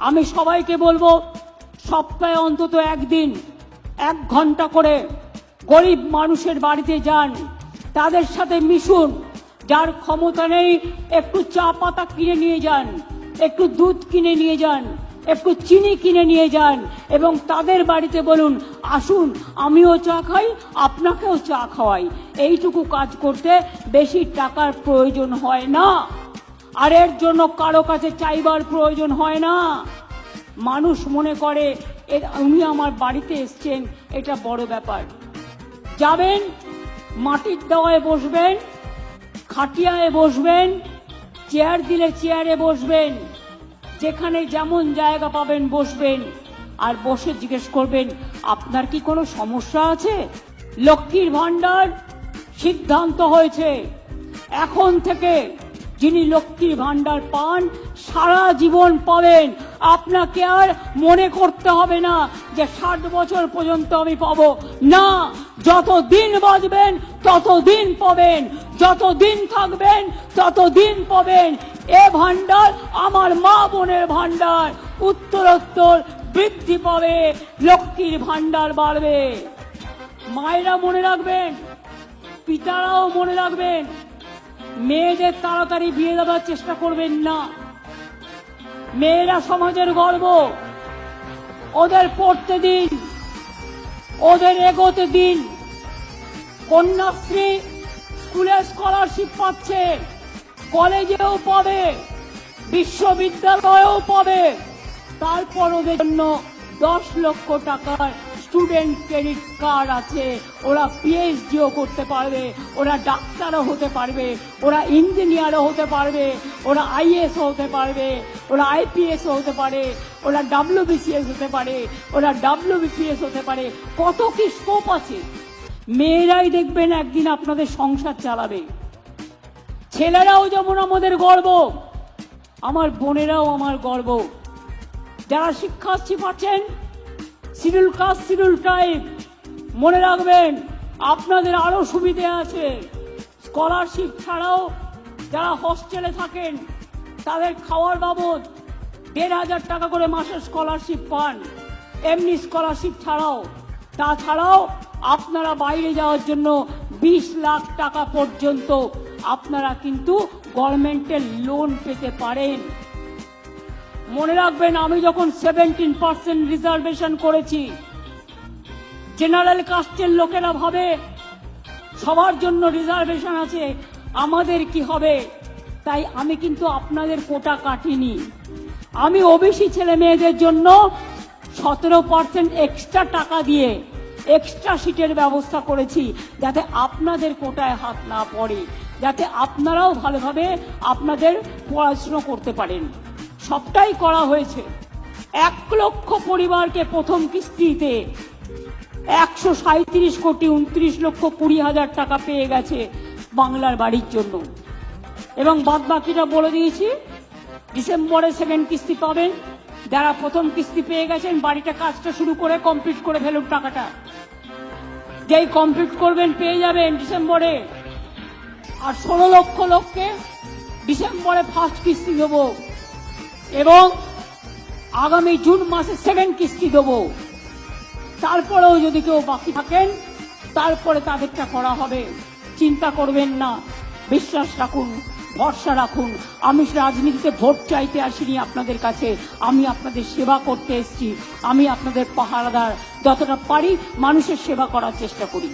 আমি সবাইকে বলবো সপ্তাহে অন্তত একদিন 1 ঘন্টা করে গরিব মানুষের বাড়িতে যান, তাদের সাথে মিশুন। যার ক্ষমতা নেই একটু চা পাতা কিনে নিয়ে যান, একটু দুধ কিনে নিয়ে যান, একটু চিনি কিনে নিয়ে যান এবং তাদের বাড়িতে বলুন, আসুন আমিও চা খাই, আপনাকেও চা খাওয়াই। এইটুকু কাজ করতে বেশি টাকার প্রয়োজন হয় না, আর এর জন্য কারো কাছে চাইবার প্রয়োজন হয় না। মানুষ মনে করে উনি আমার বাড়িতে এসছেন, এটা বড় ব্যাপার। যাবেন, মাটির দেওয়ায় বসবেন, খাটিয়ায় বসবেন, চেয়ার দিলে চেয়ারে বসবেন, যেখানে যেমন জায়গা পাবেন বসবেন, আর বসে জিজ্ঞেস করবেন আপনার কি কোনো সমস্যা আছে। লক্ষ্মীর ভান্ডার সিদ্ধান্ত হয়েছে এখন থেকে যিনি লক্ষ্মীর ভান্ডার পান সারা জীবন পাবেন। আপনাকে আর মনে করতে হবে না যে 60 বছর পর্যন্ত আমি পাবো না, যতদিন বাঁচবেন ততদিন পাবেন, যতদিন থাকবেন ততদিন পাবেন। এ ভান্ডার আমার মা বোনের ভান্ডার, উত্তরোত্তর বৃদ্ধি পাবে, লক্ষ্মীর ভান্ডার বাড়বে। মায়েরা মনে রাখবেন, পিতারাও মনে রাখবেন, মেয়েদের তাড়াতাড়ি বিয়ে দেওয়ার চেষ্টা করবেন না। মেয়েরা সমাজের গর্ব, ওদের পড়তে দিন, ওদের এগোতে দিন। কন্যাশ্রী স্কুলে স্কলারশিপ পাচ্ছে, কলেজেও পাবে, বিশ্ববিদ্যালয়েও পাবে। তারপর ওদের জন্য 10 লক্ষ টাকার স্টুডেন্ট ক্রেডিট কার্ড আছে। ওরা পিএইচডিও করতে পারবে, ওরা ডাক্তারও হতে পারবে, ওরা ইঞ্জিনিয়ারও হতে পারবে, ওরা আইএস হতে পারবে, ওরা আইপিএস হতে পারে, ওরা WBCS হতে পারে, ওরা WBPS হতে পারে। কত কি স্কোপ আছে। মেয়েরাই দেখবেন একদিন আপনাদের সংসার চালাবে। ছেলেরাও যেমন আমাদের গর্ব, আমার বোনেরাও আমার গর্ব। যারা শিক্ষার্থী পাচ্ছেন, শিডিউল কাস্ট শিডিউল ট্রাইব, মনে রাখবেন আপনাদের আরো সুবিধে আছে। স্কলারশিপ ছাড়াও যারা হস্টেলে থাকেন তাদের খাওয়ার বাবদ 1,500 টাকা করে মাসের স্কলারশিপ পান, এমনি স্কলারশিপ ছাড়াও। তাছাড়াও আপনারা বাইরে যাওয়ার জন্য 20 লাখ টাকা পর্যন্ত আপনারা কিন্তু গভর্নমেন্টের লোন পেতে পারেন। মনে রাখবেন, আমি যখন 17% রিজার্ভেশন করেছি, জেনারেল কাস্টের লোকেরা ভাবে সবার জন্য রিজার্ভেশন আছে, আমাদের কি হবে। তাই আমি কিন্তু আপনাদের কোটা কাটিনি। আমি ওবিসি ছেলে মেয়েদের জন্য 17% এক্সট্রা টাকা দিয়ে এক্সট্রা সিটের ব্যবস্থা করেছি, যাতে আপনাদের কোটায় হাত না পড়ে, যাতে আপনারাও ভালোভাবে আপনাদের পড়াশোনা করতে পারেন। সবটাই করা হয়েছে। 1 লক্ষ পরিবারকে প্রথম কিস্তিতে 137,29,20,00,000 টাকা পেয়ে গেছে বাংলার বাড়ির জন্য। এবং বাদ বাকিটা বলে দিয়েছি, ডিসেম্বরে 2nd কিস্তি পাবেন। যারা প্রথম কিস্তি পেয়ে গেছেন বাড়িটা কাজটা শুরু করে কমপ্লিট করে ফেলুন। টাকাটা যেই কমপ্লিট করবেন পেয়ে যাবেন ডিসেম্বরে। আর 16 লক্ষ লোককে ডিসেম্বরে 1st কিস্তি দেবো এবং আগামী জুন মাসে 2nd কিস্তি দেবো। তারপরেও যদি কেউ বাকি থাকেন তারপরে তাদেরটা করা হবে। চিন্তা করবেন না, বিশ্বাস রাখুন, ভরসা রাখুন। আমি রাজনীতিতে ভোট চাইতে আসিনি আপনাদের কাছে, আমি আপনাদের সেবা করতে এসেছি। আমি আপনাদের পাহারাদার, যতটা পারি মানুষের সেবা করার চেষ্টা করি।